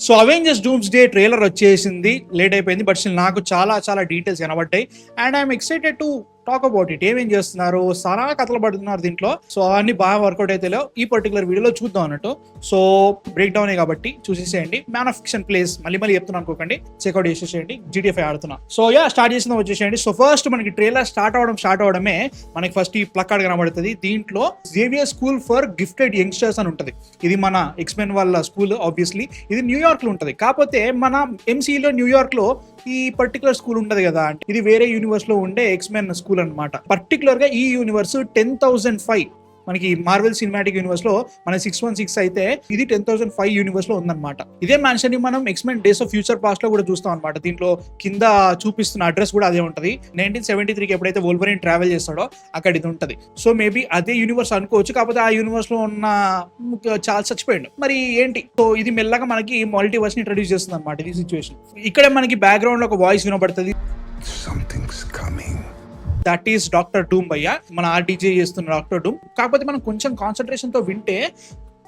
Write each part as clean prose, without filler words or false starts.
So Avengers doomsday trailer వచ్చేసింది, late అయిపోయింది, but still నాకు చాలా చాలా డీటెయిల్స్ కనబడ్డాయి and I'm excited to talk about it. ఏమేం చేస్తున్నారు, చాలా కథలు పడుతున్నారు దీంట్లో. సో అన్ని బాగా వర్కౌట్ అయితే ఈ పర్టికులర్ వీడియోలో చూద్దాం అన్నట్టు. సో బ్రేక్ డౌన్ కాబట్టి చూసేసేయండి. మ్యాన్ ఆఫ్ ఫిక్షన్ ప్లేస్ మళ్ళీ చెప్తున్నా అనుకోకండి, చెక్అౌట్ చేసేసేయండి. GTA 5 ఆడుతున్నా. సో స్టార్ట్ చేసిందా వచ్చేసేయండి. సో ఫస్ట్ మనకి ట్రైలర్ స్టార్ట్ అవడమే మనకి ఫస్ట్ ఈ ప్లక్ కార్డ్ కనబడుతుంది. దీంట్లో Xavier school for gifted youngsters అని ఉంటుంది. ఇది మన ఎక్స్మెన్ వాళ్ళ స్కూల్. ఆబ్వియస్లీ ఇది న్యూయార్క్ లో ఉంటుంది. కాకపోతే మన MCలో న్యూయార్క్ లో ఈ పర్టికులర్ స్కూల్ ఉండదు కదా, అంటే ఇది వేరే యూనివర్స్ లో ఉండే ఎక్స్మెన్ స్కూల్ అనమాట. పర్టికులర్ గా ఈ యూనివర్స్ 10,005 మనకి మార్వెల్ సినిమాటిక్ యూనివర్స్ లో మన 616 అయితే ఇది 10,005 యూనివర్స్ లో ఉందన్నమాట. ఇదే మ్యాన్షన్ ని మనం X-Men days of future past లో కూడా చూస్తాం అనమాట. దీంట్లో కింద చూపిస్తున్న అడ్రస్ కూడా అదే ఉంటది. 1973కి ఎప్పుడైతే వోల్వరిన్ ట్రావెల్ చేస్తాడో అక్కడ ఇది ఉంటది. సో మేబీ అదే యూనివర్స్ అనుకోవచ్చు. కాకపోతే ఆ యూనివర్స్ లో ఉన్న చాలా చచ్చిపోయాడు. మరి ఏంటి, సో ఇది మెల్లగా మనకి మల్టీవర్స్ ని ఇంట్రడ్యూస్ చేస్తుంది అనమాట ఈ సిచ్యువేషన్. ఇక్కడే మనకి బ్యాక్గ్రౌండ్ లో ఒక వాయిస్ వినబడుతుంది. దట్ ఈస్ డాక్టర్ డూమ్ భయ్య, మన ఆర్డీజే చేస్తున్న డాక్టర్ డూమ్. కాకపోతే మనం కొంచెం కాన్సన్ట్రేషన్ తో వింటే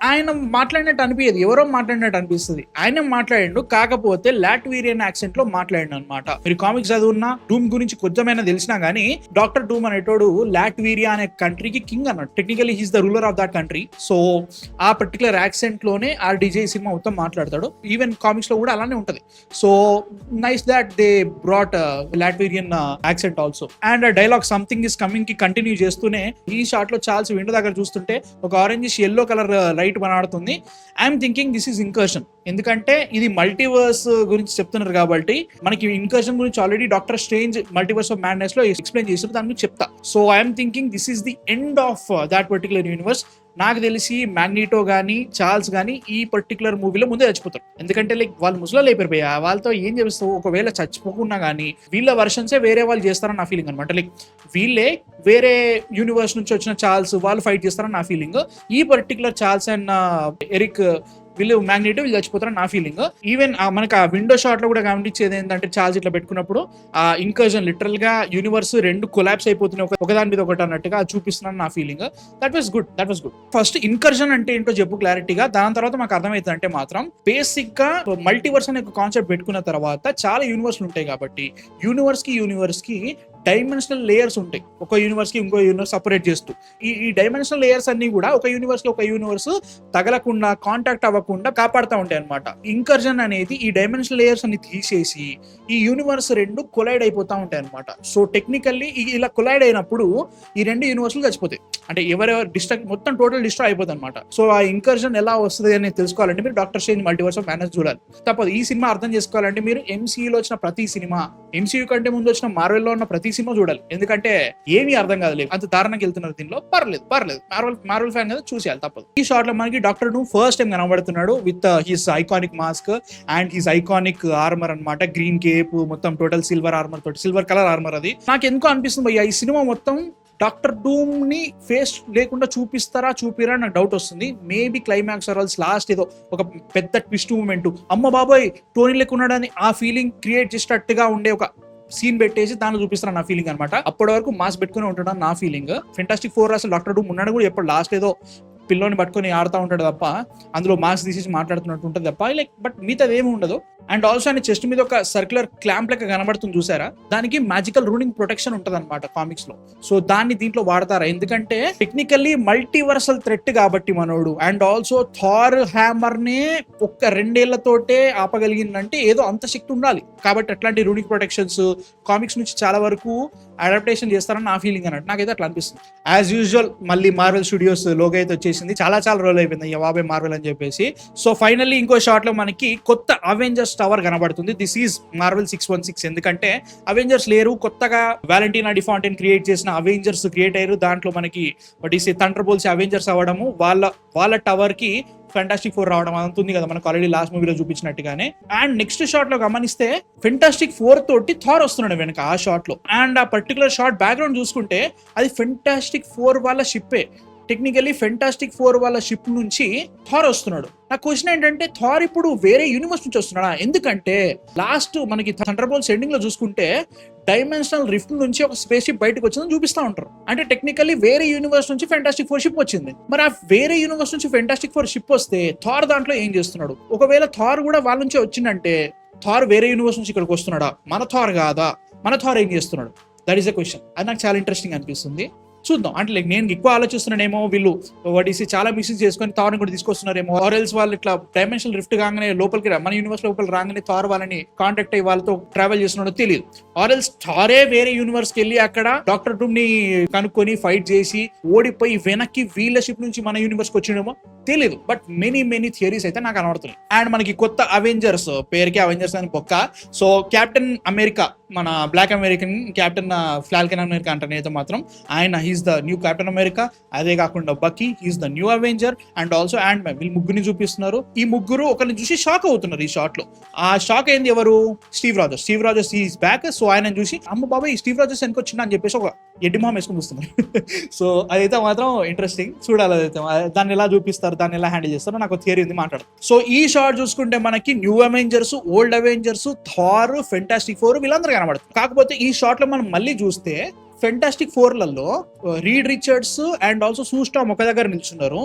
ఆయన మాట్లాడినట్టు అనిపించదు, ఎవరో మాట్లాడినట్టు అనిపిస్తుంది. ఆయన మాట్లాడిండు, కాకపోతే లాట్వీరియన్ యాక్సెంట్ లో మాట్లాడిండు అనమాట. మీరు కామిక్స్ చదువున్నా డూమ్ గురించి కొంచెమైనా తెలిసినా గానీ డాక్టర్ డూమ్ అనేటోడు లాట్వీరియా అనే కంట్రీకి కింగ్ అన్నట్టు. Technically he's the ruler of that country. So ఆ పర్టికులర్ యాక్సెంట్ లోనే ఆర్డీజే సినిమా మొత్తం మాట్లాడతాడు. ఈవెన్ కామిక్స్ లో కూడా అలానే ఉంటది. So nice that they brought Latverian accent also. And dialogue something is coming కి కంటిన్యూ చేస్తూనే ఈ షాట్ లో చాల్స్ విండో దగ్గర చూస్తుంటే ఒక ఆరెంజ్ ఎల్లో కలర్ లైట్ बनाడుతుంది. I'm thinking this is incursion. ఎందుకంటే ఇది మల్టీవర్స్ గురించి చెప్తున్నారు కాబట్టి మనకి ఇన్కర్షన్ గురించి already doctor strange multiverse of madness లో ఎక్స్ప్లెయిన్ చేస్తారు, దాని గురించి చెప్తా. So I'm thinking this is the end of that particular universe. నాకు తెలిసి మ్యాగ్నీటో గానీ చార్ల్స్ గానీ ఈ పర్టికులర్ మూవీలో ముందే చచ్చిపోతారు. ఎందుకంటే లైక్ వాళ్ళు ముసలో లేపారు, వాళ్ళతో ఏం చేస్తావు. ఒకవేళ చచ్చిపోకున్నా గానీ వీళ్ళ వర్షన్సే వేరే వాళ్ళు చేస్తారని నా ఫీలింగ్ అనమాట. లైక్ వీళ్ళే వేరే యూనివర్స్ నుంచి వచ్చిన చార్ల్స్ వాళ్ళు ఫైట్ చేస్తారని నా ఫీలింగ్. ఈ పర్టికులర్ చార్ల్స్ అండ్ ఎరిక్ వీళ్ళు మ్యాగ్నెటో వీళ్ళు చచ్చిపోతారని నా ఫీలింగ్. ఈవెన్ మనకి ఆ విండో షాట్ లో కూడా గమనించేది ఏంటంటే చార్ల్స్ ఇట్లా పెట్టుకున్నప్పుడు ఆ ఇన్కర్జన్ లిటరల్ గా యూనివర్స్ రెండు కొలాప్స్ అయిపోతున్నాయి ఒకదాని మీద ఒకటి అన్నట్టుగా చూపిస్తున్నాను నా feeling. That was good. First incursion అంటే ఏంటో చెప్పు క్లారిటీగా, దాని తర్వాత మాకు అర్థమవుతుంది. అంటే మాత్రం బేసిక్ గా మల్టీవర్స్ అనే ఒక కాన్సెప్ట్ పెట్టుకున్న తర్వాత చాలా యూనివర్స్లు ఉంటాయి కాబట్టి యూనివర్స్ కి డైమెన్షనల్ లేయర్స్ ఉంటాయి. ఒక యూనివర్స్ కి ఇంకో యూనివర్స్ సపరేట్ చేస్తూ ఈ డైమెన్షనల్ లేయర్స్ అన్ని కూడా ఒక యూనివర్స్ కి ఒక యూనివర్స్ తగలకుండా కాంటాక్ట్ అవ్వకుండా కాపాడుతూ ఉంటాయి అనమాట. ఇన్కర్జన్ అనేది ఈ డైమెన్షనల్ లేయర్స్ అన్ని తీసేసి ఈ యూనివర్స్ రెండు కొలైడ్ అయిపోతా ఉంటాయి అనమాట. సో టెక్నికల్లీ ఇలా కొలైడ్ అయినప్పుడు ఈ రెండు యూనివర్స్లు చచ్చిపోతాయి. అంటే ఎవరెవరు మొత్తం టోటల్ డిస్ట్రాయ్ అయిపోతుంది అనమాట. సో ఆ ఇన్కర్జన్ ఎలా వస్తుంది అని తెలుసుకోవాలంటే మీరు doctor strange multiverse of madness చూడాలి. తప్పదు. ఈ సినిమా అర్థం చేసుకోవాలంటే మీరు MCUలో వచ్చిన ప్రతి సినిమా, MCU కంటే ముందు వచ్చిన మార్వెల్లో ఉన్న ప్రతి సినిమా చూడాలి. ఎందుకంటే ఏమీ అర్థం కాదు, అంత దారుణంగా వెళ్తున్నారు దీనిలో. పర్లేదు మార్వెల్ ఫ్యాన్ కదా, చూసేయాలి, తప్పదు. ఈ షాట్ లో మనకి డాక్టర్ డూమ్ ఫస్ట్ టైం కనబడుతున్నాడు with his iconic mask and his iconic armour అనమాట. గ్రీన్ కేప్, మొత్తం టోటల్ సిల్వర్ ఆర్మర్ తోటి, సిల్వర్ కలర్ ఆర్మర్. అది నాకు ఎందుకో అనిపిస్తుంది భయ్యా, ఈ సినిమా మొత్తం డాక్టర్ డూమ్ ని ఫేస్ లేకుండా చూపిరా నాకు డౌట్ వస్తుంది. మేబీ క్లైమాక్స్ ఆర్ లాస్ట్ ఏదో ఒక పెద్ద ట్విస్ట్ మూమెంట్, అమ్మ బాబాయ్ టోనీ లేకున్నాడని ఆ ఫీలింగ్ క్రియేట్ చేసేటట్టుగా ఉండే ఒక సీన్ పెట్టేసి దాన్ని చూపిస్తారు నా ఫీలింగ్ అనమాట. అప్పటి వరకు మాస్క్ పెట్టుకుని ఉంటాడు నా ఫీలింగ్. ఫెంటాస్టిక్ 4 అసలు డాక్టర్ డూమ్ ఉన్నాడు కూడా ఎప్పుడు లాస్ట్ ఏదో పిల్లోని పట్టుకొని ఆడుతూ ఉంటాడు తప్ప, అందులో మాస్క్ తీసేసి మాట్లాడుతున్నట్టు ఉంటుంది తప్ప, లైక్ బట్ మిగతాది ఏమి ఉండదు. అండ్ ఆల్సో ఆయన చెస్ట్ మీద ఒక సర్క్యులర్ క్లాంప్ లెక్క కనబడుతుంది చూసారా, దానికి మ్యాజికల్ రూనింగ్ ప్రొటెక్షన్ ఉంటుంది అనమాట కామిక్స్ లో. సో దాన్ని దీంట్లో వాడతారా, ఎందుకంటే టెక్నికల్లీ మల్టీవర్సల్ థ్రెట్ కాబట్టి మనోడు. అండ్ ఆల్సో థార్ హ్యామర్ నే ఒక్క 2 ఏళ్లతోటే ఆపగలిగిందంటే ఏదో అంత శక్తి ఉండాలి కాబట్టి అట్లాంటి రూనింగ్ ప్రొటెక్షన్స్ కామిక్స్ నుంచి చాలా వరకు అడాప్టేషన్ చేస్తారని నా ఫీలింగ్ అన్నట్టు. నాకైతే అట్లా అనిపిస్తుంది. యాజ్ యూజువల్ మళ్ళీ మార్వెల్ స్టూడియోస్ లోగో అయితే వచ్చేసింది. చాలా రోజులు అయిపోయింది బాబాయ్ మార్వెల్ అని చెప్పేసి. సో ఫైనల్లీ ఇంకో షాట్ లో మనకి కొత్త అవెంజర్స్ టవర్ కనబడుతుంది. This is Marvel 616. ఎందుకంటే అవెంజర్స్ లేరు, కొత్తగా వాలెంటీనా డిఫాంటైన్ క్రియేట్ చేసిన అవెంజర్స్ క్రియేట్ అయ్యారు. దాంట్లో మనకి థండర్ బోల్ట్స్ అవెంజర్స్ అవ్వడము, వాళ్ళ టవర్ కి ఫెంటాస్టిక్ 4 రావడం అంతుంది కదా మనకు ఆల్రెడీ లాస్ట్ మూవీలో చూపించినట్టుగానే. అండ్ నెక్స్ట్ షాట్ లో గమనిస్తే ఫెంటాస్టిక్ 4 తోటి థార్ వస్తున్నాడు వెనక ఆ షాట్ లో. అండ్ ఆ పర్టికులర్ షాట్ బ్యాక్గ్రౌండ్ చూసుకుంటే అది ఫెంటాస్టిక్ 4 వాళ్ళ షిప్పే. టెక్నికలీ ఫెంటాస్టిక్ 4 వాళ్ళ షిప్ నుంచి థార్ వస్తున్నాడు. నా క్వశ్చన్ ఏంటంటే థార్ ఇప్పుడు వేరే యూనివర్స్ నుంచి వస్తున్నాడా? ఎందుకంటే లాస్ట్ మనకి థండర్బోల్ట్స్ ఎండింగ్ లో చూసుకుంటే డైమెన్షనల్ రిఫ్ట్ నుంచి ఒక స్పేస్ షిప్ బయటకు వచ్చిందని చూపిస్తా ఉంటారు. అంటే టెక్నికల్లీ వేరే యూనివర్స్ నుంచి ఫెంటాస్టిక్ 4 షిప్ వచ్చింది. మరి ఆ వేరే యూనివర్స్ నుంచి ఫెంటాస్టిక్ 4 షిప్ వస్తే థార్ దాంట్లో ఏం చేస్తున్నాడు? ఒకవేళ థార్ కూడా వాళ్ళ నుంచి వచ్చిందంటే థార్ వేరే యూనివర్స్ నుంచి ఇక్కడికి వస్తున్నాడా? మన థార్ కాదా? మన థార్ ఏం చేస్తున్నాడు? That is a question. అది నాకు చాలా ఇంట్రెస్టింగ్ అనిపిస్తుంది. చూద్దాం. అంటే లైక్ నేను ఎక్కువ ఆలోచిస్తున్నానేమో వీళ్ళు వాటిసి చాలా మిషన్స్ చేసుకొని థార్ కూడా తీసుకొస్తున్నారేమో, ఆర్ ఎల్స్ వాళ్ళు ఇట్లా డైమెన్షనల్ రిఫ్ట్ కాగానే లోపలికి మన యూనివర్స్ లోపల రాగానే థార్ వాళ్ళని కాంటాక్ట్ అయ్యి వాళ్ళతో ట్రావెల్ చేస్తున్నాడో తెలియదు. ఆర్ ఎల్స్ థారే వేరే యూనివర్స్ కి వెళ్ళి అక్కడ డాక్టర్ డూమ్ ని కనుక్కొని ఫైట్ చేసి ఓడిపోయి వెనక్కి వీళ్ళ షిప్ నుంచి మన యూనివర్స్ కి వచ్చిండేమో తెలియదు. బట్ మెనీ థియరీస్ అయితే నాకు కనబడుతున్నాయి. అండ్ మనకి కొత్త అవెంజర్స్, పేరుకి అవెంజర్స్ అని పొక్క. సో కెప్టెన్ అమెరికా, మన black American captain Falcon America అంటారు అయితే మాత్రం ఆయన he's the new Captain America. అదే కాకుండా Bucky he's the new Avenger and also Ant Man. వీళ్ళు ముగ్గురిని చూపిస్తున్నారు. ఈ ముగ్గురు ఒకరిని చూసి షాక్ అవుతున్నారు ఈ షాట్ లో. ఆ షాక్ అయింది ఎవరు? Steve Rogers is back. So ఆయన చూసి అమ్మ బాబాయ్ స్టీవ్ రాజర్స్ వెనక వచ్చిందా అని చెప్పేసి ఒక ఎడ్డి మొహం వేసుకుని చూస్తున్నారు. సో అదైతే మాత్రం ఇంట్రెస్టింగ్ చూడాలి. అదైతే దాన్ని ఎలా చూపిస్తారు, దాన్ని ఎలా హ్యాండిల్ చేస్తారో నాకు థియరీ ఉంది మాట్లాడు. సో ఈ షాట్ చూసుకుంటే మనకి new Avengers, old Avengers, Thor, Fantastic 4 వీళ్ళందరూ కనబడుతుంది. కాకపోతే ఈ షాట్ లో మనం మళ్ళీ చూస్తే ఫెంటాస్టిక్ 4లలో Reed Richards and also Sue Storm ఒక దగ్గర నిల్చున్నారు.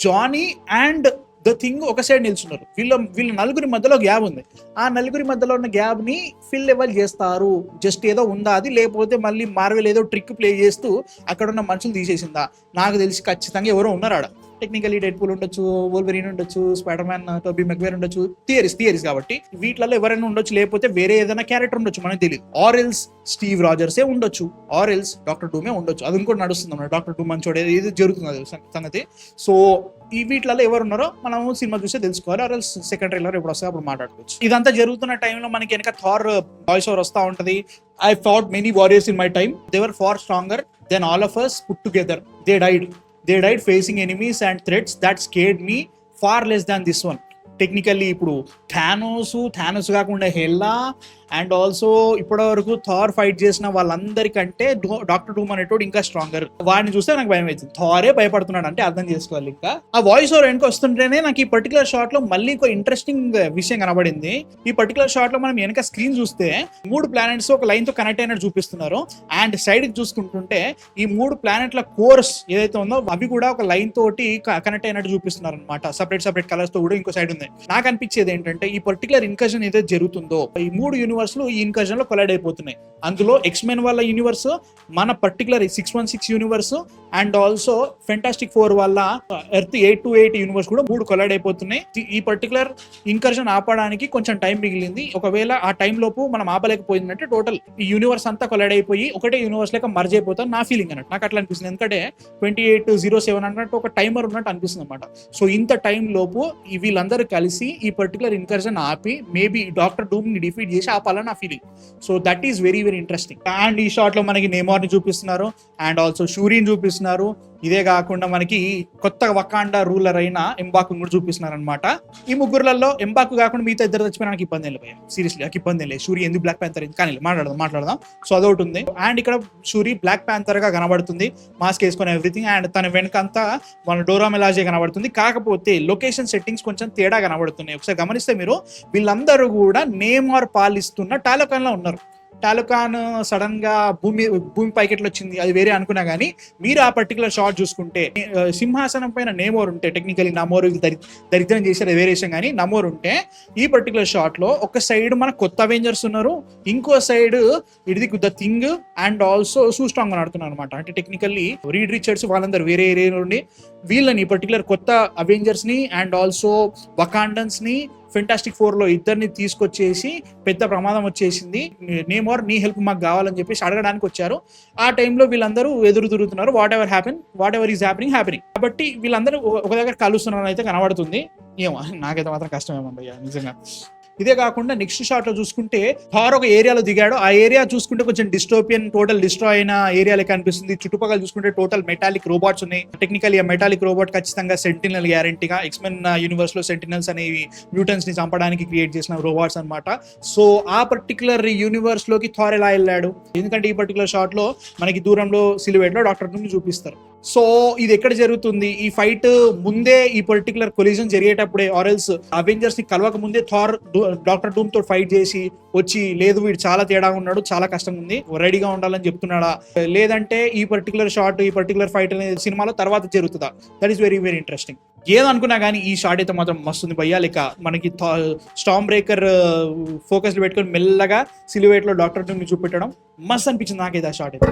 జానీ అండ్ ద థింగ్ ఒక సైడ్ నిల్చున్నారు. వీళ్ళ నలుగురి మధ్యలో గ్యాప్ ఉంది. ఆ నలుగురి మధ్యలో ఉన్న గ్యాప్ ని ఫిల్ లెవెల్ చేస్తారు. జస్ట్ ఏదో ఉందా అది, లేకపోతే మళ్ళీ మార్వెల్ ఏదో ట్రిక్ ప్లే చేస్తూ అక్కడ ఉన్న మనుషులు తీసేసిందా? నాకు తెలిసి ఖచ్చితంగా ఎవరో ఉన్నారు ఆడ. టెక్నికలీ డెడ్ పూల్ ఉండొచ్చు, వోల్వెరిన్ ఉండొచ్చు, స్పైడర్ మ్యాన్, టోబీ మెగ్వైర్ ఉండొచ్చు. థియరీస్ కాబట్టి వీటిలలో ఎవరైనా ఉండొచ్చు, లేకపోతే వేరే ఏదైనా క్యారెక్టర్ ఉండొచ్చు, మనకు తెలియదు. ఆర్ ఎల్స్ స్టీవ్ రాజర్సే ఉండొచ్చు, ఆర్ ఎల్స్ డాక్టర్ డూమే ఉండొచ్చు. అది ఇంకోటి నడుస్తుంది అన్నమాట. డాక్టర్ డూమ్ మంచోడే ఏది జరుగుతుంది సంగతి. సో ఈ వీటిలలో ఎవరు ఉన్నారో మనం సినిమా చూస్తే తెలుసుకోవాలి. ఆర్ ఎల్స్ సెకండ్ ట్రైలర్ ఎప్పుడు వస్తే అప్పుడు మాట్లాడుకోవచ్చు. ఇదంతా జరుగుతున్న టైంలో మనకి వెనక థార్ వాయిస్ ఓవర్ వస్తూ ఉంటది. I fought many warriors in my time, they were far stronger than all of us put together. They died facing enemies and threats that scared me far less than this one. Technically ఇప్పుడు Thanos కాకుండా Hella and also ఇప్పటి వరకు Thar fight చేసిన వాళ్ళందరికంటే doctor డూమ్ అనేటోడు ఇంకా stronger. వాడిని చూస్తే నాకు భయం అవుతుంది. థారే భయపడుతున్నాడు అంటే అర్థం చేసుకోవాలి. ఇంకా ఆ వాయిస్ ఓవర్ వెనక వస్తుంటేనే నాకు ఈ పర్టికులర్ షాట్ లో మళ్ళీ ఇంకో ఇంట్రెస్టింగ్ విషయం కనబడింది. ఈ పర్టికులర్ షాట్ లో మనం వెనక స్క్రీన్ చూస్తే 3 ప్లానెట్స్ ఒక లైన్ తో కనెక్ట్ అయినట్టు చూపిస్తున్నారు. అండ్ సైడ్ కి చూసుకుంటుంటే ఈ 3 ప్లానెట్ల కోర్స్ ఏదైతే ఉందో అవి కూడా ఒక లైన్ తోటి కనెక్ట్ అయినట్టు చూపిస్తున్నారు అనమాట. సపరేట్ కలర్స్ తో కూడా ఇంకో సైడ్ ఉంది. నాకు అనిపించేది ఏంటంటే ఈ పర్టికులర్ ఇన్కర్జన్ ఏదైతే జరుగుతుందో ఈ 3 యూనివర్స్ లో ఈ ఇన్కర్జన్ లో కొలైడ్ అయిపోతున్నాయి. అందులో ఎక్స్మెన్ వాళ్ళ యూనివర్స్, మన particular 616 universe and also fantastic 4 వాళ్ళ ఎర్త్ 828 యూనివర్స్ కూడా 3 కొలైడ్ అయిపోతున్నాయి. ఈ పర్టికులర్ ఇన్కర్జన్ ఆపడానికి కొంచెం టైం మిగిలింది. ఒకవేళ ఆ టైం లోపు మనం ఆపలేకపోయిందంటే టోటల్ ఈ యూనివర్స్ అంతా కొలైడ్ అయిపోయి ఒకటే యూనివర్స్ లేక మర్జ్ అయిపోతాం నా ఫీలింగ్ అన్నట్టు. నాకు అట్లా అనిపిస్తుంది. ఎందుకంటే 2807 అన్నట్టు ఒక టైమర్ ఉన్నట్టు అనిపిస్తుంది అనమాట. సో ఇంత టైం లోపు ఈ వీళ్ళందరూ కలిసి ఈ పర్టికులర్ ఇన్కర్జన్ ఆపి మేబీ డాక్టర్ డూమ్ ని డిఫీట్ చేసి ఆపాలని నా feeling. So that is very interesting. And ఈ షాట్ లో మనకి నేమార్ ని చూపిస్తున్నారు అండ్ ఆల్సో షూరీని చూపిస్తున్నారు. ఇదే కాకుండా మనకి కొత్త వకాండా రూలర్ అయిన ఎంబాకు కూడా చూపిస్తున్నారు అనమాట. ఈ ముగ్గురులలో ఎంబాకు కాకుండా మిగతా ఇద్దరు చచ్చిపోయినా నాకు ఇబ్బంది లేదు భయ్యా. సీరియస్లీ నాకు ఇబ్బంది లేదు. షూరీ ఎందుకు బ్లాక్ ప్యాంథర్ కానీ మాట్లాడదాం. సో అదొకటి ఉంది. అండ్ ఇక్కడ షూరీ బ్లాక్ ప్యాంథర్ గా కనబడుతుంది, మాస్క్ వేసుకుని ఎవ్రీథింగ్. అండ్ తన వెనకంతా మన డోరా మిలాజే కనబడుతుంది. కాకపోతే లొకేషన్ సెట్టింగ్స్ కొంచెం తేడా కనబడుతున్నాయి. ఒకసారి గమనిస్తే మీరు వీళ్ళందరూ కూడా నేమార్ పాలిస్తున్న టాలోకాన్ లో ఉన్నారు. టాలోకాన్ సడన్ గా భూమి పైకి ఎట్లా వచ్చింది అది వేరే అనుకున్నా కానీ మీరు ఆ పర్టికులర్ షాట్ చూసుకుంటే సింహాసనం పైన నేమోర్ ఉంటే, టెక్నికలీ నమోర్ దరిద్రం చేసేది వేరే విషయం కానీ నమోర్ ఉంటే ఈ పర్టికులర్ షాట్ లో ఒక సైడ్ మన కొత్త అవెంజర్స్ ఉన్నారు, ఇంకో సైడ్ ఇది ద థింగ్ అండ్ ఆల్సో సూస్ట్రాంగ్ ఆడుతున్నారు అనమాట. అంటే టెక్నికల్లీ రీడ్ రిచర్డ్స్ వాళ్ళందరూ వేరే ఏరియా నుండి వీళ్ళని పర్టికులర్ కొత్త అవెంజర్స్ ని అండ్ ఆల్సో వకాండన్స్ ని ఫెంటాస్టిక్ 4 లో ఇద్దరిని తీసుకొచ్చేసి పెద్ద ప్రమాదం వచ్చేసింది, నేమోర్ నీ హెల్ప్ మాకు కావాలని చెప్పేసి అడగడానికి వచ్చారు. ఆ టైంలో వీళ్ళందరూ ఎదురు తిరుగుతున్నారు. What ever is happening. కాబట్టి వీళ్ళందరూ ఒక దగ్గర కలుస్తున్నారు అయితే కనబడుతుంది. ఏమో నాకైతే మాత్రం కష్టమేమో భయ్యా నిజంగా. ఇదే కాకుండా నెక్స్ట్ షాట్ లో చూసుకుంటే థార్ ఒక ఏరియాలో దిగాడు. ఆ ఏరియా చూసుకుంటే కొంచెం డిస్టోపియన్, టోటల్ డిస్ట్రాయ్ అయిన ఏరియా లెక్క అనిపిస్తుంది. చుట్టుపక్కల చూసుకుంటే టోటల్ మెటాలిక్ రోబోట్స్ ఉన్నాయి. టెక్నికల్లీ ఆ మెటాలిక్ రోబోట్ ఖచ్చితంగా సెంటినల్ గ్యారంటీగా ఎక్స్మెన్ యూనివర్స్ లో సెంటినల్స్ అనేవి మ్యూటన్స్ ని చంపడానికి క్రియేట్ చేసిన రోబోట్స్ అనమాట. సో ఆ పర్టికులర్ యూనివర్స్ లోకి థార్ ఎలా వెళ్ళాడు? ఎందుకంటే ఈ పర్టికులర్ షాట్ లో మనకి దూరంలో సిలువేట్ లో డాక్టర్ డూమ్ చూపిస్తారు. సో ఇది ఎక్కడ జరుగుతుంది, ఈ ఫైట్ ముందే ఈ పర్టికులర్ కొలిజన్ జరిగేటప్పుడే ఆరెల్స్ అవెంజర్స్ ని కలవక ముందే థార్ డాక్టర్ డూమ్ తో ఫైట్ చేసి వచ్చి లేదు వీడు చాలా తేడా ఉన్నాడు, చాలా కష్టంగా ఉంది, రెడీగా ఉండాలని చెప్తున్నాడా, లేదంటే ఈ పర్టికులర్ షాట్ ఈ పర్టికులర్ ఫైట్ అనే సినిమాలో తర్వాత జరుగుతుందా? That is very very interesting. ఏదనుకున్నా కానీ ఈ షాట్ అయితే మాత్రం మస్తుంది భయ్యా. లేక మనకి స్టామ్ బ్రేకర్ ఫోకస్ పెట్టుకొని మెల్లగా సిలువేట్ లో డాక్టర్ డూమ్ ని చూపెట్టడం మస్తు అనిపించింది నాకైతే ఆ షాట్ అయితే.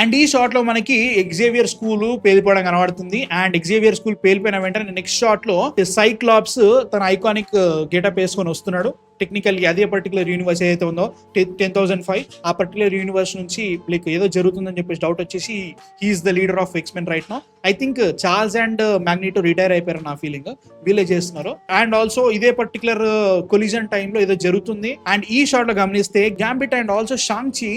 అండ్ ఈ షాట్ లో మనకి ఎగ్జేవియర్ స్కూల్ పేలిపోవడం కనబడుతుంది. అండ్ ఎగ్జేవియర్ స్కూల్ పేలిపోయిన వెంటనే నెక్స్ట్ షాట్ లో సైక్లాప్స్ తన ఐకానిక్ గెటప్ వేసుకొని వస్తున్నాడు. టెక్నికల్లీ అదే పర్టికులర్ యూనివర్స్ ఏదైతే ఉందో 10,005 ఆ పర్టికులర్ యూనివర్స్ నుంచి లైక్ ఏదో జరుగుతుందని చెప్పేసి డౌట్ వచ్చేసి he's the leader of X-Men right now. I think Charles and Magneto retire అయిపోయారు నా ఫీలింగ్, వీళ్ళే చేస్తున్నారు. అండ్ ఆల్సో ఇదే పర్టికులర్ కొలిజన్ టైంలో ఏదో జరుగుతుంది. అండ్ ఈ షాట్ లో గమనిస్తే Gambit and also Shang-Chi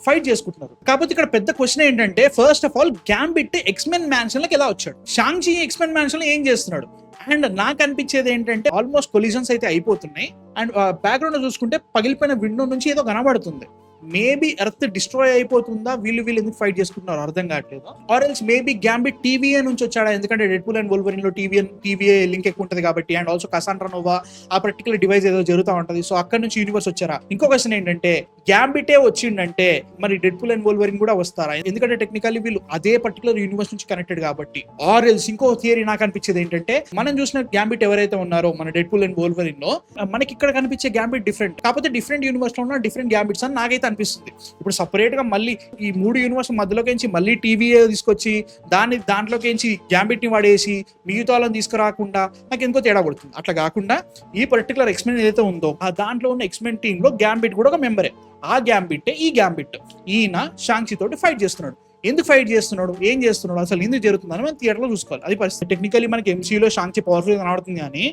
fight చేసుకుంటున్నారు. కాకపోతే ఇక్కడ పెద్ద క్వశ్చన్ ఏంటంటే, first of all Gambit X-Men mansion లోకి ఎలా వచ్చాడు, షాంగ్-చి ఎక్స్మెన్ మ్యాన్షన్ లో ఏం చేస్తున్నాడు? అండ్ నాకు అనిపించేది ఏంటంటే ఆల్మోస్ట్ కొలిజన్స్ అయితే అయిపోతున్నాయి. అండ్ బ్యాక్గ్రౌండ్ లో చూసుకుంటే పగిలిపోయిన విండో నుంచి ఏదో కనబడుతుంది. మేబీ ఎర్త్ డిస్ట్రాయ్ అయిపోతుందా, వీళ్ళు ఎందుకు ఫైట్ చేసుకుంటున్నారు అర్థం కావట్లేదు. Or else maybe gambit TVA నుంచి వచ్చాడా, ఎందుకంటే డెడ్పూల్ అండ్ వోల్వరిన్ లో టీవీఏ లింక్ ఎక్కువ ఉంటుంది కాబట్టి. అండ్ ఆల్సో కసాండ్రా నోవా ఆ పర్టికులర్ డివైస్ ఏదో జరుగుతూ ఉంటది, సో అక్కడ నుంచి యూనివర్స్ వచ్చారా? ఇంకో క్వశ్చన్ ఏంటంటే, గ్యాంబిటే వచ్చిండంటే మరి డెడ్పూల్ అండ్ వోల్వరిన్ కూడా వస్తారా? ఎందుకంటే టెక్నికల్లీ వీళ్ళు అదే పర్టికులర్ యూనివర్స్ నుంచి కనెక్టెడ్ కాబట్టి. ఆర్ ఎల్స్ ఇంకో థియరీ నాకు అనిపించేది ఏంటంటే, మనం చూసిన గ్యాంబిట్ ఎవరైతే ఉన్నారో మన డెడ్పూల్ అండ్ వోల్వరిన్ లో, మనకి ఇక్కడ కనిపించే గ్యాంబిట్ డిఫరెంట్, కాకపోతే డిఫరెంట్ యూనివర్స్ లో ఉన్న డిఫరెంట్ గ్యాంబిట్స్ అని నాకైతే అనిపిస్తుంది. ఇప్పుడు సపరేట్ గా మళ్ళీ ఈ 3 యూనివర్స్ మధ్యలోకి మళ్ళీ టీవీఏ తీసుకొచ్చి దాంట్లోకి గ్యాంబిట్ ని వాడేసి మిగతా వాళ్ళని తీసుకురాకుండా నాకు ఎందుకో తేడా పడుతుంది. అట్లా కాకుండా ఈ పర్టికులర్ ఎక్స్మెన్ ఏదైతే ఉందో ఆ దాంట్లో ఉన్న ఎక్స్మెన్ టీమ్ లో గ్యాంబిట్ కూడా ఒక మెంబరే. ఆ గ్యాంబిట్ ఈ గ్యాంబిట్ ఈయన షాంగ్-చి తోటి ఫైట్ చేస్తున్నాడు. ఎందుకు ఫైట్ చేస్తున్నాడు, ఏం చేస్తున్నాడు, అసలు ఎందుకు జరుగుతుందని మనం థియేటర్ లో చూసుకోవాలి. అది పరిస్థితి. టెక్నికల్లీ మనకి ఎంసీయూలో షాంగ్-చి పవర్ఫుల్ గా కనబడుతుంది, కానీ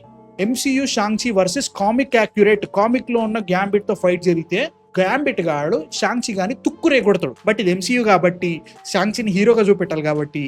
MCU Shang-Chi versus comic accurate comic లో ఉన్న గ్యాంబిట్ తో ఫైట్ జరిగితే గ్యాంబిట్ గాడు షాంగ్-చి గాని తుక్కురే కొడతాడు. బట్ ఇది ఎంసీయూ కాబట్టి షాంగ్-చిని హీరోగా చూపెట్టాలి కాబట్టి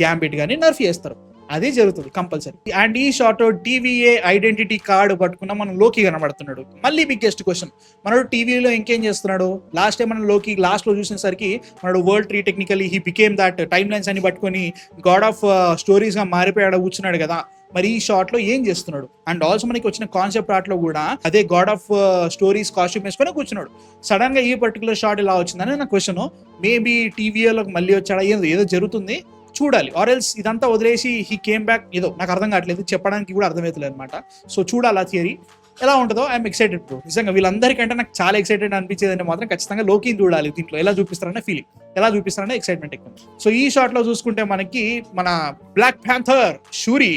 గ్యాంబిట్ గాని నర్ఫ్ చేస్తారు. అదే జరుగుతుంది కంపల్సరీ. అండ్ ఈ షాట్ టీవీఏ ఐడెంటిటీ కార్డు పట్టుకున్న మనం లోకి కనబడుతున్నాడు. మళ్ళీ బిగ్గెస్ట్ క్వశ్చన్, మనడు టీవీలో ఇంకేం చేస్తున్నాడు? లాస్ట్ టైం మనం లోకి లాస్ట్ లో చూసేసరికి మనడు world tree technically he became that timelines అని పట్టుకొని గాడ్ ఆఫ్ స్టోరీస్ గా మారిపోయాడు కూర్చున్నాడు కదా. మరి ఈ షాట్ లో ఏం చేస్తున్నాడు? అండ్ ఆల్సో మనకి వచ్చిన కాన్సెప్ట్ ఆర్ట్ లో కూడా అదే గాడ్ ఆఫ్ స్టోరీస్ కాస్ట్యూమ్ వేసుకొని కూర్చున్నాడు. సడన్ గా ఈ పర్టికులర్ షాట్ ఇలా వచ్చిందని నా క్వశ్చన్. మేబీ టీవీలోకి మళ్ళీ వచ్చాడా, ఏదో జరుగుతుంది చూడాలి. ఆర్ ఎల్స్ ఇదంతా వదిలేసి హీ కేమ్ బ్యాక్, ఏదో నాకు అర్థం కావట్లేదు, చెప్పడానికి కూడా అర్థమవుతలేదు అనమాట. సో చూడాలి ఆ థియరీ ఎలా ఉంటుందో. I'm excited bro. నిజంగా వీళ్ళందరికంటే నాకు చాలా ఎక్సైటెడ్ అనిపించేది అంటే మాత్రం ఖచ్చితంగా లోకిని చూడాలి. దీంట్లో ఎలా చూపిస్తారనే ఫీలింగ్, ఎలా చూపిస్తారనే ఎక్సైట్మెంట్ ఎక్కువ. సో ఈ షాట్ లో చూసుకుంటే మనకి మన బ్లాక్ ప్యాంథర్ షూరీ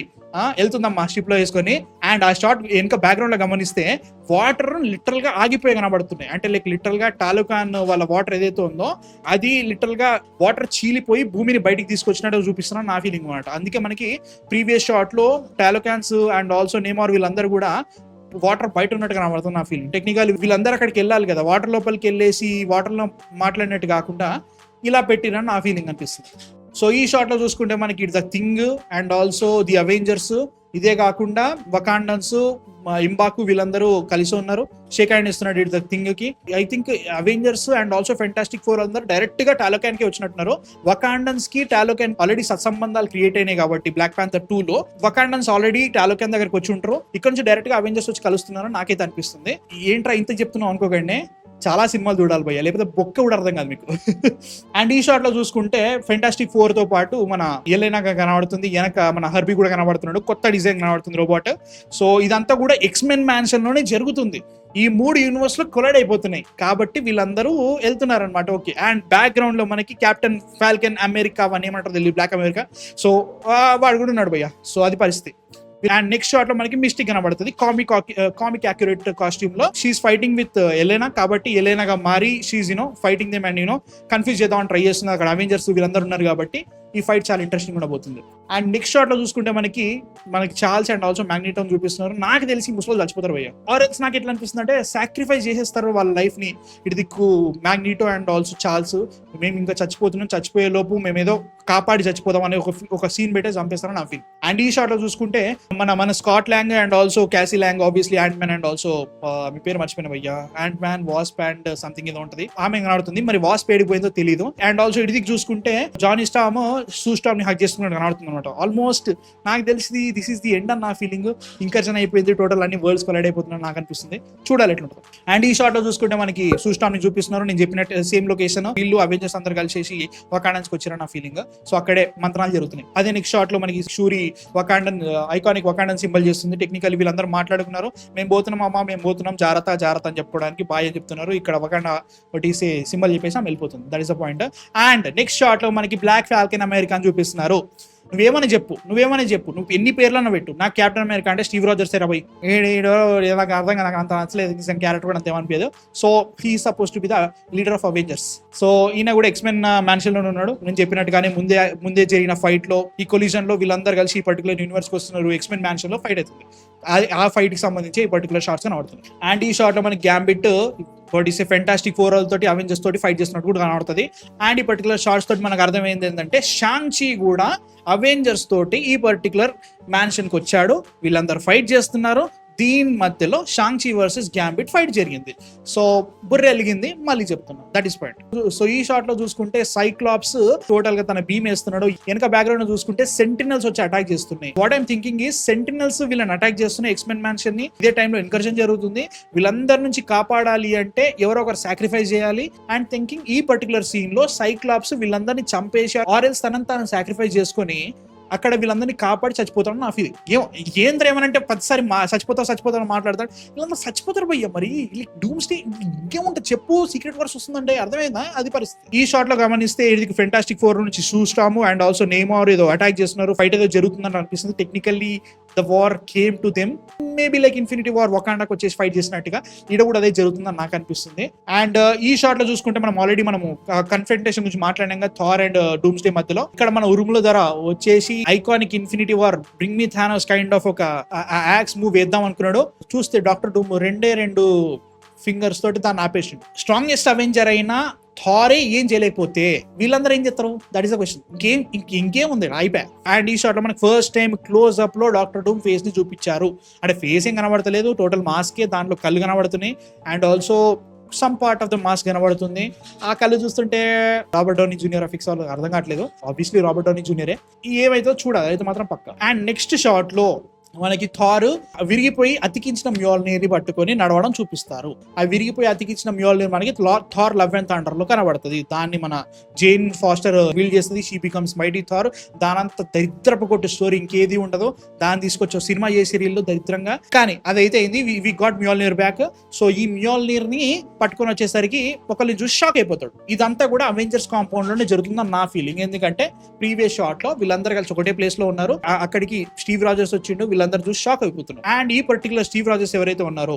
వెళ్తుందమ్మా షిప్ లో వేసుకొని. అండ్ ఆ షాట్ వెనుక బ్యాక్గ్రౌండ్ లో గమనిస్తే వాటర్ లిటరల్ గా ఆగిపోయి కనబడుతున్నాయి. అంటే లైక్ లిటరల్ గా టాలుకాన్ వాళ్ళ వాటర్ ఏదైతే ఉందో అది లిటరల్ గా వాటర్ చీలిపోయి భూమిని బయటికి తీసుకొచ్చినట్టు చూపిస్తున్నా నా ఫీలింగ్ అనమాట. అందుకే మనకి ప్రీవియస్ షాట్ లో టాలుకాన్స్ అండ్ ఆల్సో నేమార్ వీళ్ళందరూ కూడా వాటర్ బయట ఉన్నట్టు కనబడుతుంది నా ఫీలింగ్. టెక్నికల్ వీళ్ళందరూ అక్కడికి వెళ్ళాలి కదా, వాటర్ లోపలికి వెళ్ళేసి వాటర్ లో మాట్లాడినట్టు కాకుండా ఇలా పెట్టిరని నా ఫీలింగ్ అనిపిస్తుంది. సో ఈ షాట్ లో చూసుకుంటే మనకి it's the thing and also the Avengers, ఇదే కాకుండా వకాండన్స్ ఇంబాకు వీళ్ళందరూ కలిసి ఉన్నారు. షేక్ హ్యాండ్ ఇస్తున్నాడు ఇట్ ద థింగ్ కి. I think Avengers and also fantastic four అందరూ డైరెక్ట్ గా టాలోకాన్ కి వచ్చినట్టున్నారు. వకాండన్స్ కి టాలోకాన్ ఆల్రెడీ సత్సంబంధాలు క్రియేట్ అయినాయి కాబట్టి బ్లాక్ ప్యాంథర్ 2 లో వకాండన్స్ ఆల్రెడీ టాలోకాన్ దగ్గరికి వచ్చి ఉంటారు. ఇక్కడ నుంచి డైరెక్ట్ గా అవెంజర్స్ వచ్చి కలుస్తున్నారని నాకైతే అనిపిస్తుంది. ఏంట్రా ఇంత చెప్తున్నావు అనుకోకండి, చాలా సినిమాలు చూడాలి భయ్య, లేకపోతే బొక్క కూడా అర్థం కాదు మీకు. అండ్ ఈ షాట్ లో చూసుకుంటే ఫెంటాస్టిక్ 4 తో పాటు మన ఎలెనా కనబడుతుంది, వెనక మన హర్బీ కూడా కనబడుతున్నాడు, కొత్త డిజైన్ కనబడుతుంది రోబోట్. సో ఇదంతా కూడా ఎక్స్మెన్ మ్యాన్షన్ లోనే జరుగుతుంది. ఈ 3 యూనివర్స్ లో కొలైడ్ అయిపోతున్నాయి కాబట్టి వీళ్ళందరూ వెళ్తున్నారు అనమాట. ఓకే. అండ్ బ్యాక్గ్రౌండ్ లో మనకి కెప్టెన్ ఫాల్కన్ అమెరికా అని ఏమంటారు తెలియదు, బ్లాక్ అమెరికా. సో వాడు కూడా ఉన్నాడు భయ్య. సో అది పరిస్థితి. అండ్ నెక్స్ట్ షాట్ లో మనకి మిస్టిక్ కనబడుతుంది కామిక్ యాక్యురేట్ కాస్ట్యూమ్ లో. షీఈస్ ఫైటింగ్ విత్ ఎలెనా కాబట్టి ఎలెనాగా మారి she's fighting them and confuse చేద్దామని ట్రై చేస్తున్నారు. అక్కడ అవెంజర్స్ వీళ్ళందరూ ఉన్నారు కాబట్టి ఈ ఫైట్ చాలా ఇంట్రెస్టింగ్ ఉండబోతుంది. అండ్ నెక్స్ట్ షాట్ లో చూసుకుంటే మనకి చార్ల్స్ అండ్ ఆల్సో మ్యాగ్నెటో చూపిస్తున్నారు. నాకు తెలిసి ముసలి చచ్చిపోతారు భయ్య. ఆర్ ఎల్స్ నాకు ఎట్లా అనిపిస్తుంది అంటే సాక్రిఫైస్ చేసేస్తారు వాళ్ళ లైఫ్ ని. ఇటు దిక్కు మ్యాగ్నెటో అండ్ ఆల్సో చార్ల్స్ మేము ఇంకా చచ్చిపోతున్నాం, చచ్చిపోయే లోపు మేమేదో కాపాడి చచ్చిపోదాం అనే ఒక సీన్ పెట్టే చంపేస్తారని నా ఫీల్. అండ్ ఈ షాట్ లో చూసుకుంటే మన Scott Lang and also Cassie Lang, obviously Ant Man and also మీ పేరు మర్చిపోయిన భయ్య, Ant Man Wasp and something ఏదో ఉంటుంది, ఆమె కనబడుతుంది. మరి వాస్ప్ ఏడిపోయిందో తెలియదు. అండ్ ఆల్సో ఇటు దిక్కు చూసుకుంటే జానీ స్టామ్ సూస్టామ్ ని హక్ చేస్తున్నట్టు కనబడుతుంది అనమాట. ఆల్మోస్ట్ నాకు తెలిసి దిస్ ఈస్ ది ఎండ్ అని నా ఫీలింగ్. ఇంకర్జన్ అయిపోయింది, టోటల్ అన్ని వరల్డ్స్ కొలైడ్ అయిపోతున్నాయి నాకు అనిపిస్తుంది. చూడాలి ఎట్లుంటుంది. అండ్ ఈ షాట్ లో చూసుకుంటే మనకి సూస్టామ్ ని చూపిస్తున్నారు. నేను చెప్పినట్టు సేమ్ లొకేషన్, వీళ్ళు అవెంజర్స్ అందరు కలిసేసి వకాండాకి వచ్చారని నా ఫీలింగ్. సో అక్కడే మంత్రాలు జరుగుతున్నాయి. అదే నెక్స్ట్ షాట్ లో మనకి షూరి వకాండన్ ఐకానిక్ వకాండన్ సింబల్ చేస్తుంది. టెక్నికల్ వీళ్ళందరూ మాట్లాడుకున్నారు, మేము పోతున్నాం అమ్మా, మేము పోతున్నాం, జాగ్రత్త జాగ్రత్త అని చెప్పుకోవడానికి బాయ్ అని చెప్తున్నారు. ఇక్కడ వకాండా ఒకటి సింబల్ చెప్పేసి ఆమె వెళ్ళిపోతుంది. That is the point. And next shot లో మనకి బ్లాక్ ఫాల్కన్ అమెరికా అని చూపిస్తున్నారు. నువ్వేమని చెప్పు, నువ్వు ఎన్ని పేర్లను పెట్టు, నాకు క్యాప్టెన్ అమెరికా అంటే స్టీవ్ రాజర్స్ రాబోయ్ నాకు అర్థం నాకు అంత నచ్చలేదు, క్యారెక్టర్ కూడా అంత ఏమనిపించదు. So he suppose to be the leader of Avengers. So ఈయన కూడా ఎక్స్మెన్ మ్యాన్షన్ లో ఉన్నాడు. నేను చెప్పినట్టుగానే ముందే జరిగిన ఫైట్ లో, ఈ కొలిజన్ లో వీళ్ళందరూ కలిసి ఈ పర్టికులర్ యూనివర్స్ కి వస్తున్నారు. ఎక్స్మెన్ మ్యాన్షన్ లో ఫైట్ అవుతుంది. ఆ ఫైట్ కి సంబంధించి ఈ పర్టికులర్ షార్ట్స్ కనబడుతుంది. అండ్ ఈ షార్ట్ లో మనకి గ్యాంబిట్ ఫెంటాస్టిక్ ఫోర్ తోటి అవెంజర్స్ తోటి ఫైట్ చేస్తున్నట్టు కూడా కనబడుతుంది. అండ్ ఈ పర్టికులర్ షార్ట్స్ తోటి మనకు అర్థమైంది ఏంటంటే షాంగ్ చి కూడా అవెంజర్స్ తోటి ఈ పర్టికులర్ మ్యాన్షన్ కి వచ్చాడు. వీళ్ళందరూ ఫైట్ చేస్తున్నారు. దీని మధ్యలో షాంగ్ చి వర్సెస్ గ్యాంబిట్ ఫైట్ జరిగింది. సో బుర్ర ఎలిగింది, మళ్ళీ చెప్తున్నా, దట్ ఈస్ పాయింట్. సో ఈ షాట్ లో చూసుకుంటే సైక్లాప్స్ టోటల్ గా తన బీమ్ వేస్తున్నాడు. వెనక బ్యాక్గ్రౌండ్ చూసుకుంటే సెంటినల్స్ వచ్చి అటాక్ చేస్తున్నాయి. వాట్ ఐమ్ థింకింగ్ ఈ సెంటినల్స్ వీళ్ళని అటాక్ చేస్తున్నాయి ఎక్స్మెన్ మ్యాన్షన్ ని. ఇదే టైంలో ఇన్కర్షన్ జరుగుతుంది. వీళ్ళందరి నుంచి కాపాడాలి అంటే ఎవరో ఒకరు సాక్రిఫైస్ చేయాలి. అండ్ థింకింగ్ ఈ పర్టికులర్ సీన్ లో సైక్లాప్స్ వీళ్ళందరినీ చంపేసి ఆరెల్స్ తనని సాక్రిఫైస్ చేసుకొని అక్కడ వీళ్ళందరినీ కాపాడి చచ్చిపోతాడు నా ఫీలింగ్. ఏంద్ర ఏమనంటే ప్రతిసారి చచ్చిపోతారు మాట్లాడతాడు. వీళ్ళందరూ చచ్చిపోతారు భయ్య, మరి డూమ్ స్టే ఇంకేముంటుంది చెప్పు, సీక్రెట్ వర్స్ వస్తుందంటే అర్థమైందా? అది పరిస్థితి. ఈ షాట్ లో గమనిస్తే ఇది ఫెంటాస్టిక్ ఫోర్ నుంచి సూస్టామ్ అండ్ ఆల్సో నేమోర్ ఏదో అటాక్ చేస్తున్నారు. ఫైట్ ఏదో జరుగుతుందని అనిపిస్తుంది. Technically the war came to them. Maybe like Infinity War వకాండాకి వచ్చేసి ఫైట్ చేసినట్టుగా ఇక్కడ కూడా అదే జరుగుతుందని నాకు అనిపిస్తుంది. అండ్ ఈ షాట్ లో చూసుకుంటే మనం ఆల్రెడీ కన్ఫ్రంటేషన్ గురించి మాట్లాడాం కదా, థార్ అండ్ డూమ్స్ డే మధ్యలో. ఇక్కడ మన ఉరుముల ధర వచ్చేసి iconic infinity war bring me Thanos kind of ఒక యాక్స్ మూవ్ వేద్దాం అనుకున్నాడు. చూస్తే డాక్టర్ డూమ్ రెండు ఫింగర్స్ తోటి దాన్ని ఆపేసిండు. స్ట్రాంగెస్ట్ అవెంజర్ అయినా థారే ఏం చేయలేకపోతే వీళ్ళందరూ ఏం చేస్తారు? That is the question. ఇంకేం ఉంది అయిపోయా. అండ్ ఈ షాట్ లో మనకి ఫస్ట్ టైం క్లోజ్ అప్ లో డాక్టర్ డూమ్ ఫేస్ ని చూపించారు. అంటే ఫేస్ ఏం కనబడతలేదు, టోటల్ మాస్కే, దాంట్లో కళ్ళు కనబడుతున్నాయి. And also some part of the mask కనబడుతుంది. ఆ కళ్ళు చూస్తుంటే రాబర్ట్ డౌనీ జూనియర్ ఫిక్స్ అవ్వలేదు, అర్థం కావట్లేదు. ఆబ్వియస్లీ రాబర్ట్ డౌనీ జూనియరే. ఏమైతే చూడాలి, అయితే మాత్రం పక్క. అండ్ నెక్స్ట్ షాట్ లో మనకి థార్ విరిగిపోయి అతికించిన మ్యోల్నీర్ ని పట్టుకొని నడవడం చూపిస్తారు. ఆ విరిగిపోయి అతికించిన మ్యోల్నీర్ మనకి థార్ లవ్ అండ్ థండర్ లో కనబడుతుంది. దాన్ని మన జేన్ ఫాస్టర్ బిల్డ్ చేస్తుంది. She becomes Mighty Thor. దానంత దరిద్రపు కొట్టు స్టోరీ ఇంకేది ఉండదు. దాన్ని తీసుకొచ్చి సినిమా చేసి రీల్ దరిద్రంగా, కానీ అదైతే అయింది. We got Mjolnir back. So ఈ మ్యోల్నీర్ ని పట్టుకొని వచ్చేసరికి ఒకరిని చూసి షాక్ అయిపోతాడు. ఇదంతా కూడా అవెంజర్స్ కాంపౌండ్ లోనే జరుగుతుందని నా ఫీలింగ్. ఎందుకంటే ప్రీవియస్ షాట్ లో వీళ్ళందరూ కలిసి ఒకటే ప్లేస్ లో ఉన్నారు. అక్కడికి స్టీవ్ రాజర్స్ వచ్చిండు, వీళ్ళందరూ చూసి షాక్ అయిపోతున్నారు. అండ్ ఈ పర్టికులర్ స్టీవ్ రాజర్స్ ఎవరైతే ఉన్నారో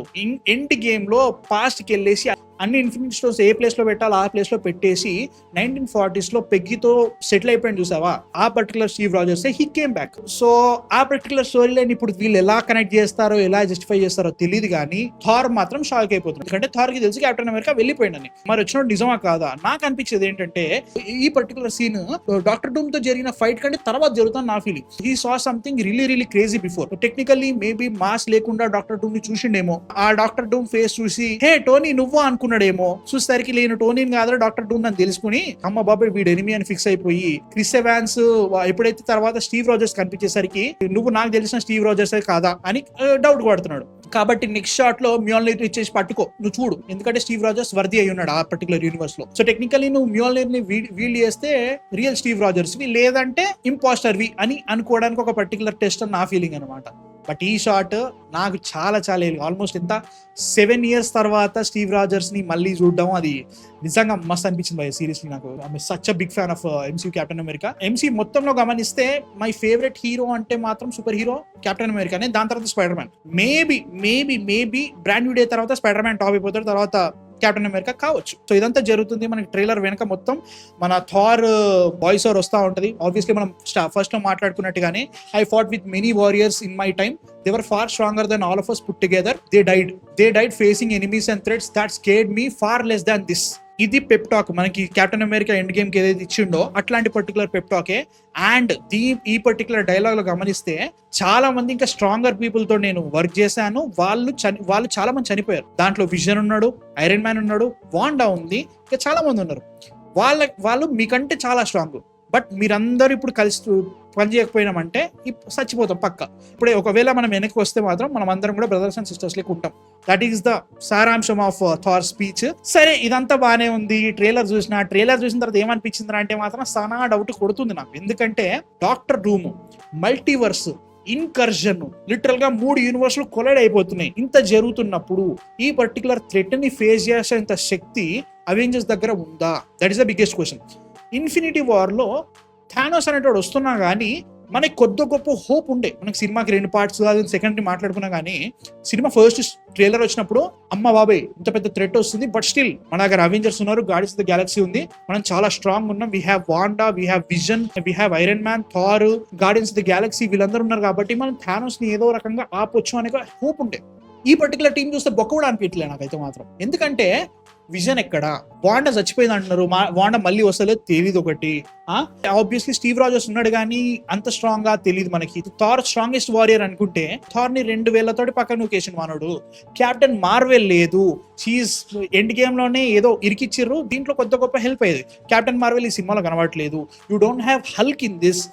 ఎండ్ గేమ్ లో పాస్ట్ కి వెళ్ళేసి అన్ని ఇన్ఫినిటీ స్టోన్స్ ఏ ప్లేస్ లో పెట్టాలో ఆ ప్లేస్ లో పెట్టేసి 1940s లో పెగ్గితో సెటిల్ అయిపోయింది చూసావా, ఆ particular Steve Rogers he came back. So ఆ పర్టికులర్ స్టోరీ లైన్ ఇప్పుడు వీళ్ళు ఎలా కనెక్ట్ చేస్తారో, ఎలా జస్టిఫై చేస్తారో తెలియదు, కానీ థార్ మాత్రం షాక్ అయిపోతుంది. ఎందుకంటే థార్ కి తెలుసు కెప్టెన్ అమెరికా వెళ్ళిపోయిందని. మరి వచ్చిన నిజమా కాదా? నాకు అనిపించేది ఏంటంటే ఈ పర్టికులర్ సీన్ డాక్టర్ డూమ్ తో జరిగిన ఫైట్ కంటే తర్వాత జరుగుతుంది నా feeling. He saw something really crazy before. Technically maybe mass లేకుండా డాక్టర్ డూమ్ ని చూసిండేమో. ఆ డాక్టర్ డూమ్ ఫేస్ చూసి హే టోనీ నువ్వు అనుకున్నాడేమో. చూసేసరికి లేను టోనీ కాదు డాక్టర్ డూమ్ అని తెలుసుకుని అమ్మ బాబాయ్ వీడు ఎనిమి అని ఫిక్స్ అయిపోయి క్రిస్ ఎవాన్స్ ఎప్పుడైతే తర్వాత స్టీవ్ రాజర్స్ కనిపించేసరికి నువ్వు నాకు తెలిసిన స్టీవ్ రాజర్స్ కాదా అని డౌట్ పడుతున్నాడు. కాబట్టి నెక్స్ట్ షాట్ లో మ్యోల్నీర్ ఇచ్చేసి పట్టుకో, నువ్వు చూడు, ఎందుకంటే స్టీవ్ రాజర్స్ వర్ది అయి ఉన్నాడు ఆ పర్టికులర్ యూనివర్స్ లో. సో టెక్నికల్లీ నువ్వు మ్యోల్నీర్ ని వీల్డ్ చేస్తే రియల్ స్టీవ్ రాజర్స్ వి, లేదంటే ఇంపాస్టర్ వి అని అనుకోవడానికి ఒక పర్టికులర్ టెస్ట్ అని నా ఫీలింగ్ అనమాట. బట్ ఈ షాట్ నాకు చాలా ఆల్మోస్ట్ ఎంత 7 years తర్వాత స్టీవ్ రాజర్స్ ని మళ్ళీ చూడడం అది నిజంగా మస్త్ అనిపించింది భయ్య. సీరియస్లీ నాకు such a big fan of MCU Captain America. MC మొత్తంలో గమనిస్తే మై ఫేవరెట్ హీరో అంటే మాత్రం సూపర్ హీరో కెప్టెన్ అమెరికానే. దాని తర్వాత spider man. Maybe brand new day తర్వాత స్పైడర్ మ్యాన్ టాప్ అయిపోతాడు, తర్వాత కెప్టెన్ అమెరికా కావచ్చు. సో ఇదంతా జరుగుతుంది. మనకి ట్రైలర్ వెనక మొత్తం మన థార్ వాయిస్ ఓవర్ వస్తూ ఉంటుంది. ఆబ్వియస్లీ మనం ఫస్ట్ లో మాట్లాడుకున్నట్టుగానే I fought with many warriors in my time. They were far stronger than all of us put together. They died facing enemies and threats that scared me far less than this. ఇది Pep talk మనకి captain America end game కి ఏదైతే ఇచ్చిండో అట్లాంటి particular Pep టాకే. And ఈ particular dialogue లో గమనిస్తే చాలా మంది ఇంకా స్ట్రాంగర్ పీపుల్ తో నేను వర్క్ చేశాను, వాళ్ళు చాలా మంది చనిపోయారు. దాంట్లో విజన్ ఉన్నాడు, ఐరన్ మ్యాన్ ఉన్నాడు, వాండా ఉంది, ఇంకా చాలా మంది ఉన్నారు. వాళ్ళు మీకంటే చాలా స్ట్రాంగ్, బట్ మీరందరూ ఇప్పుడు కలిసి పని చేయకపోయినామంటే చచ్చిపోతాం పక్క. ఇప్పుడే ఒకవేళ మనం వెనక్కి వస్తే మాత్రం మనం అందరం కూడా బ్రదర్స్ అండ్ సిస్టర్స్ లెక్క ఉంటాం. దట్ ఈస్ ద సారాంశం ఆఫ్ థార్ స్పీచ్. సరే, ఇదంతా బాగానే ఉంది. ట్రైలర్ చూసిన తర్వాత ఏమనిపించింది అంటే మాత్రం సనా డౌట్ కొడుతుంది నాకు. ఎందుకంటే డాక్టర్ డూమ్, మల్టీవర్స్, ఇన్కర్జన్, లిటరల్ గా 3 యూనివర్స్లు కొలైడ్ అయిపోతున్నాయి. ఇంత జరుగుతున్నప్పుడు ఈ పర్టికులర్ థ్రెట్ ని ఫేస్ చేసేంత శక్తి అవెంజర్స్ దగ్గర ఉందా? That is the biggest question. Infinity war లో థానోస్ అనేటోడు వస్తున్నా కానీ మనకి కొద్ది గొప్ప హోప్ ఉండే. మనకి సినిమాకి 2 పార్ట్స్ సెకండ్ మాట్లాడుకున్నా కానీ సినిమా ఫస్ట్ ట్రైలర్ వచ్చినప్పుడు అమ్మ బాబాయ్ ఇంత పెద్ద థ్రెట్ వస్తుంది, బట్ స్టిల్ మన దగ్గర అవెంజర్స్ ఉన్నారు, గార్డియన్స్ ఆఫ్ ద గ్యాలక్సీ ఉంది, మనం చాలా స్ట్రాంగ్ ఉన్నాం. We have Wanda, we have Vision, we have Iron Man, Thor, Guardians of the Galaxy వీళ్ళందరూ ఉన్నారు కాబట్టి మనం థానోస్ ని ఏదో రకంగా ఆపొచ్చు అనే హోప్ ఉండే. ఈ పర్టికులర్ టీం చూస్తే బొక్క కూడా అనిపించలే నాకైతే మాత్రం. ఎందుకంటే విజన్ ఎక్కడ, వాండా చచ్చిపోయింది అంటున్నారు, వాండా మళ్ళీ వస్తలేదు తెలియదు ఒకటి. ఆబ్వియస్లీ స్టీవ్ రాజర్స్ ఉన్నాడు కానీ అంత స్ట్రాంగ్ గా తెలియదు మనకి. థార్ స్ట్రాంగెస్ట్ వారియర్ అనుకుంటే థార్ ని 2000 తోటి పక్కన నూకేషన్ వానడు. క్యాప్టెన్ మార్వెల్ లేదు, చీజ్ ఎండ్ గేమ్ లోనే ఏదో ఇరికిచ్చిర్రు, దీంట్లో కొద్ది గొప్ప హెల్ప్ అయ్యేది. క్యాప్టెన్ మార్వెల్ ఈ సినిమాలో కనబడట్లేదు. You don't have Hulk in this.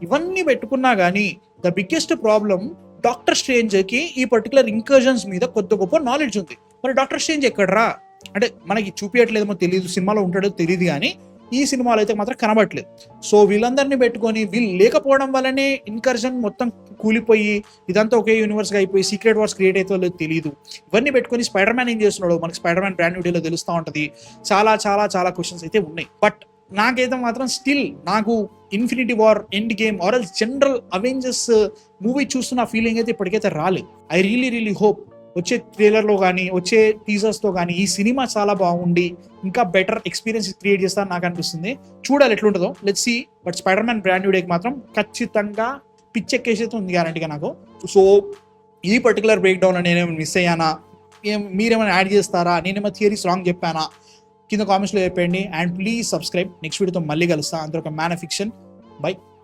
ఇవన్నీ పెట్టుకున్నా కానీ the biggest problem doctor strange కి ఈ పర్టికులర్ ఇంకర్జన్స్ మీద కొద్ది గొప్ప నాలెడ్జ్ ఉంది. మరి డాక్టర్ స్ట్రేంజ్ ఎక్కడరా అంటే మనకి చూపించట్లేదేమో తెలియదు, సినిమాలో ఉంటాడో తెలియదు కానీ ఈ సినిమాలో అయితే మాత్రం కనబడట్లేదు. సో వీళ్ళందరినీ పెట్టుకొని వీళ్ళు లేకపోవడం వల్లనే ఇన్కర్జన్ మొత్తం కూలిపోయి ఇదంతా ఒకే యూనివర్స్ గా అయిపోయి సీక్రెట్ వార్స్ క్రియేట్ అవుతుందో తెలియదు. ఇవన్నీ పెట్టుకొని స్పైడర్ మ్యాన్ ఏం చేస్తున్నాడు మనకి స్పైడర్ మ్యాన్ బ్రాండ్ న్యూ డేలో తెలుస్తూ ఉంటది. చాలా చాలా చాలా క్వశ్చన్స్ అయితే ఉన్నాయి. బట్ నాకైతే మాత్రం స్టిల్ నాకు Infinity War, Endgame or general Avengers movie చూస్తున్న ఫీలింగ్ అయితే ఇప్పటికైతే రాలేదు. ఐ రియలీ హోప్ వచ్చే ట్రైలర్లో కానీ వచ్చే టీజర్స్తో కానీ ఈ సినిమా చాలా బాగుండి ఇంకా బెటర్ ఎక్స్పీరియన్స్ క్రియేట్ చేస్తారని నాకు అనిపిస్తుంది. చూడాలి ఎట్లుంటుందో, let's see. But Spider Man brand new డేకి మాత్రం ఖచ్చితంగా పిచ్చెక్కేసైతే ఉంది గ్యారంటీగా నాకు. సో ఈ పర్టికులర్ బ్రేక్ డౌన్ నేనేమైనా మిస్ అయ్యానా, మీరేమైనా యాడ్ చేస్తారా, నేనేమైనా థియరీస్ రాంగ్ చెప్పానా కింద కామెంట్స్లో చెప్పండి. And please subscribe. నెక్స్ట్ వీడియోతో మళ్ళీ కలుస్తా. అందరూ ఒక మ్యాన్ ఆఫ్ ఫిక్షన్. బై.